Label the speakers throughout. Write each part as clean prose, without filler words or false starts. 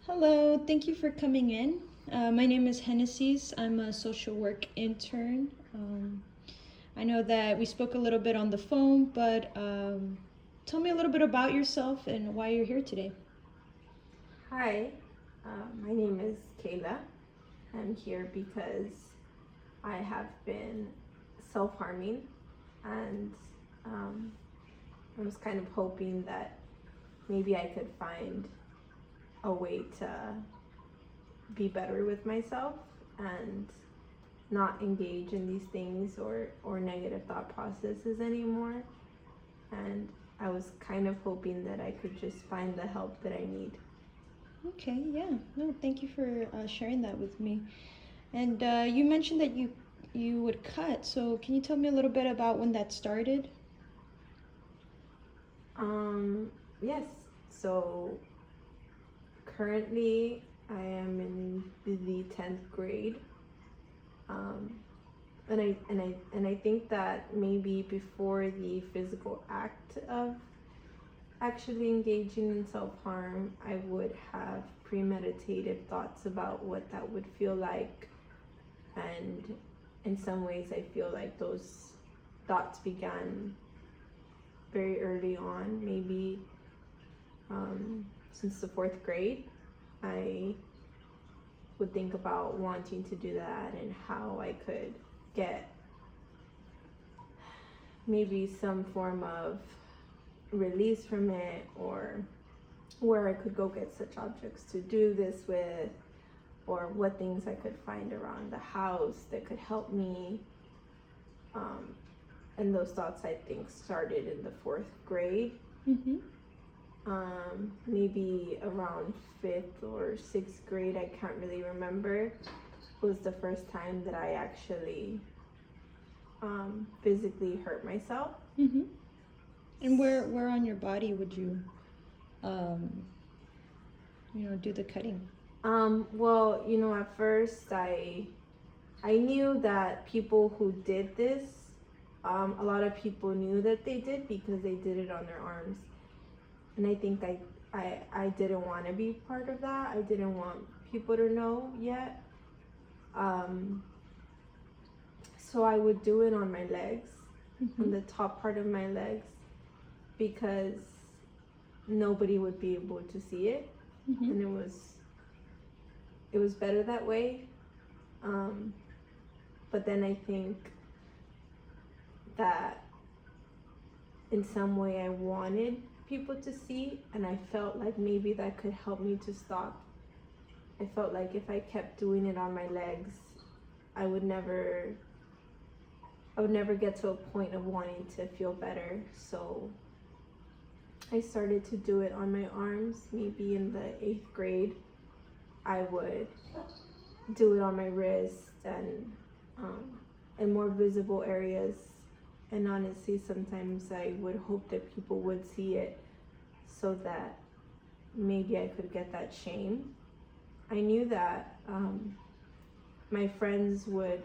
Speaker 1: Hello, thank you for coming in. My name is Hennessy's. I'm a social work intern. I know that we spoke a little bit on the phone, but tell me a little bit about yourself and why you're here today.
Speaker 2: Hi, my name is Kayla. I'm here because I have been self-harming, and I was kind of hoping that maybe I could find a way to be better with myself and not engage in these things or negative thought processes anymore. And I was kind of hoping that I could just find the help that I need.
Speaker 1: Okay, yeah. No, thank you for sharing that with me. And you mentioned that you would cut. So can you tell me a little bit about when that started?
Speaker 2: Yes, so currently I am in the 10th grade. Um, and I think that maybe before the physical act of actually engaging in self-harm, I would have premeditated thoughts about what that would feel like. And in some ways I feel like those thoughts began very early on, maybe since the 4th grade. I would think about wanting to do that and how I could get maybe some form of release from it, or where I could go get such objects to do this with, or what things I could find around the house that could help me. Um, and those thoughts, I think, started in the 4th grade.
Speaker 1: Mm-hmm.
Speaker 2: Maybe around 5th or 6th grade, I can't really remember, was the first time that I actually physically hurt myself.
Speaker 1: Mm-hmm. And where on your body would you, um, do the cutting?
Speaker 2: Well, at first I knew that people who did this, a lot of people knew that they did because they did it on their arms. And I think I didn't want to be part of that. I didn't want people to know yet. So I would do it on my legs,
Speaker 1: Mm-hmm.
Speaker 2: on the top part of my legs, because nobody would be able to see it.
Speaker 1: Mm-hmm.
Speaker 2: And it was better that way. But then I think that in some way I wanted people to see, and I felt like maybe that could help me to stop. I felt like if I kept doing it on my legs, I would never get to a point of wanting to feel better. So I started to do it on my arms. Maybe in the 8th grade, I would do it on my wrist and more visible areas. And honestly, sometimes I would hope that people would see it so that maybe I could get that shame. I knew that my friends would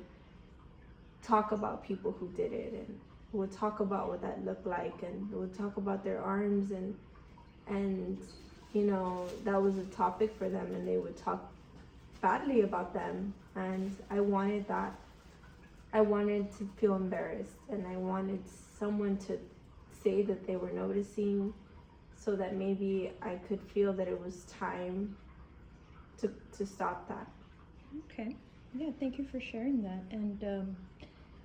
Speaker 2: talk about people who did it, and would talk about what that looked like, and would talk about their arms, and that was a topic for them, and they would talk badly about them. And I wanted that. I wanted to feel embarrassed, and I wanted someone to say that they were noticing, so that maybe I could feel that it was time to stop that.
Speaker 1: Okay. Yeah, thank you for sharing that. And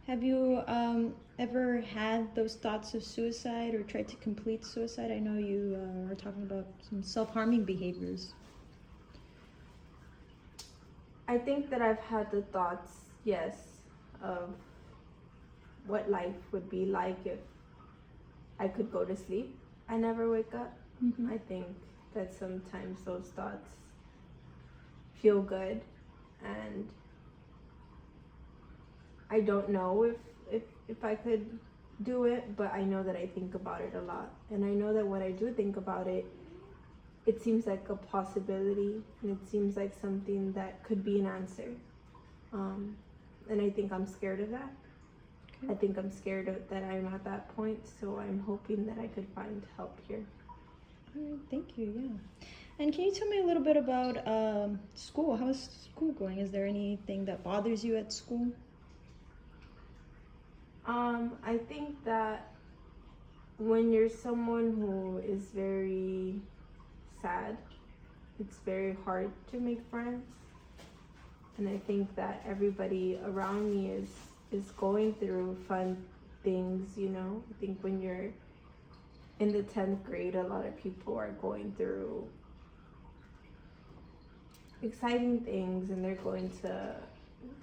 Speaker 1: have you ever had those thoughts of suicide or tried to complete suicide? I know you were talking about some self-harming behaviors.
Speaker 2: I think that I've had the thoughts, yes, of what life would be like if I could go to sleep. I never wake up.
Speaker 1: Mm-hmm.
Speaker 2: I think that sometimes those thoughts feel good, and I don't know if I could do it, but I know that I think about it a lot. And I know that when I do think about it, it seems like a possibility, and it seems like something that could be an answer. And I think I'm scared of that.
Speaker 1: Okay.
Speaker 2: I think I'm scared that I'm at that point, so I'm hoping that I could find help here.
Speaker 1: All right, thank you. Yeah. And can you tell me a little bit about school? How is school going? Is there anything that bothers you at school?
Speaker 2: I think that when you're someone who is very sad, it's very hard to make friends. And I think that everybody around me is going through fun things, you know. I think when you're in the 10th grade, a lot of people are going through exciting things, and they're going to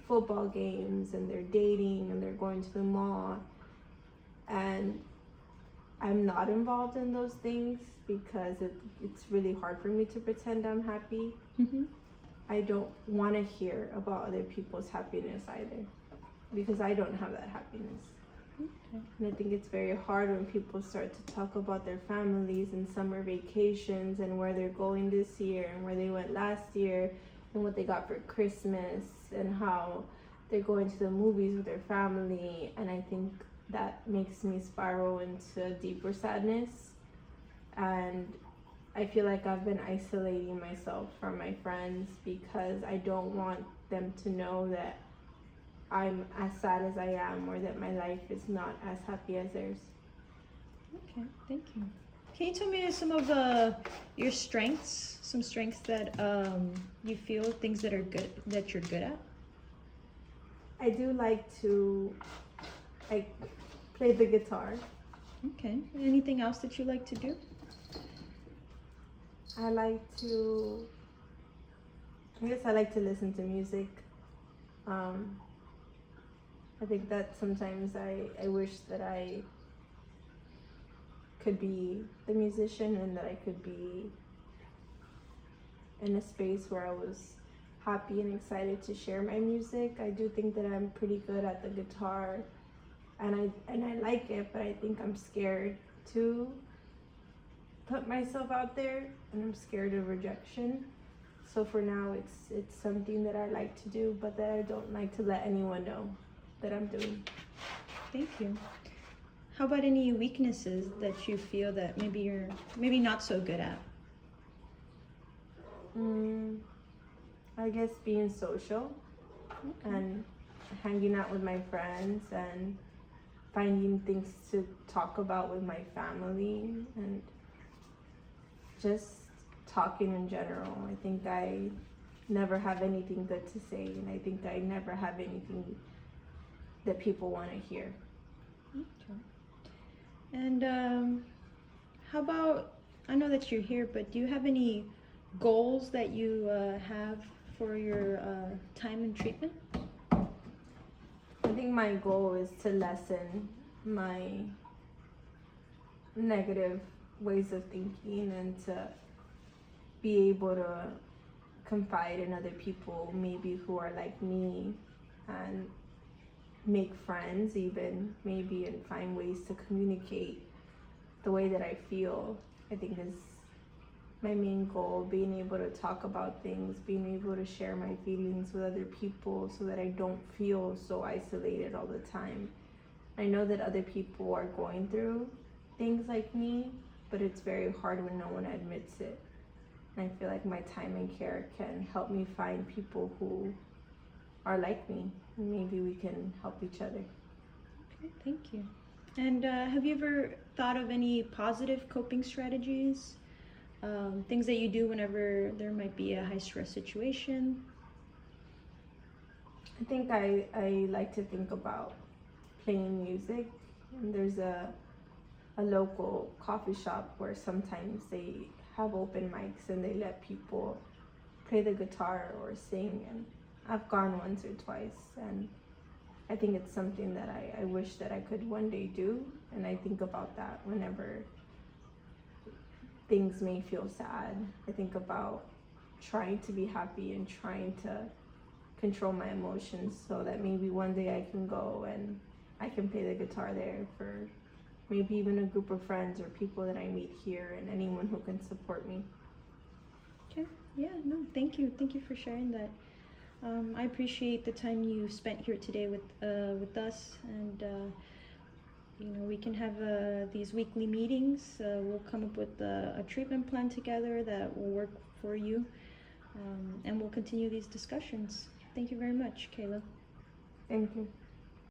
Speaker 2: football games, and they're dating, and they're going to the mall. And I'm not involved in those things because it's really hard for me to pretend I'm happy.
Speaker 1: Mm-hmm.
Speaker 2: I don't want to hear about other people's happiness either, because I don't have that happiness.
Speaker 1: Okay.
Speaker 2: And I think it's very hard when people start to talk about their families and summer vacations and where they're going this year and where they went last year and what they got for Christmas and how they're going to the movies with their family. And I think that makes me spiral into deeper sadness. And I feel like I've been isolating myself from my friends because I don't want them to know that I'm as sad as I am, or that my life is not as happy as theirs.
Speaker 1: Okay, thank you. Can you tell me some of your strengths, some strengths that you feel, things that are good, that you're good at?
Speaker 2: I do like to play the guitar.
Speaker 1: Okay. Anything else that you like to do?
Speaker 2: I guess I like to listen to music. I think that sometimes I wish that I could be the musician and that I could be in a space where I was happy and excited to share my music. I do think that I'm pretty good at the guitar, and I like it, but I think I'm scared to put myself out there, and I'm scared of rejection. So for now, it's something that I like to do, but that I don't like to let anyone know that I'm doing.
Speaker 1: Thank you. How about any weaknesses that you feel that maybe you're not so good at?
Speaker 2: I guess being social and hanging out with my friends and finding things to talk about with my family and just talking in general. I think I never have anything good to say, and I think I never have anything that people want to hear.
Speaker 1: Okay. And how about, I know that you're here, but do you have any goals that you have for your time in treatment?
Speaker 2: I think my goal is to lessen my negative ways of thinking and to be able to confide in other people, maybe who are like me, and make friends even, maybe, and find ways to communicate the way that I feel. I think is my main goal, being able to talk about things, being able to share my feelings with other people so that I don't feel so isolated all the time. I know that other people are going through things like me, but it's very hard when no one admits it. And I feel like my time in care can help me find people who are like me, and maybe we can help each other.
Speaker 1: Okay, thank you. And have you ever thought of any positive coping strategies? Things that you do whenever there might be a high stress situation?
Speaker 2: I think I like to think about playing music. And there's a local coffee shop where sometimes they have open mics and they let people play the guitar or sing, and I've gone once or twice, and I think it's something that I wish that I could one day do. And I think about that whenever things may feel sad. I think about trying to be happy and trying to control my emotions so that maybe one day I can go and I can play the guitar there for maybe even a group of friends or people that I meet here, and anyone who can support me.
Speaker 1: Okay, yeah, no, thank you. Thank you for sharing that. I appreciate the time you spent here today with us, and we can have these weekly meetings. We'll come up with a treatment plan together that will work for you, and we'll continue these discussions. Thank you very much, Kayla.
Speaker 2: Thank you.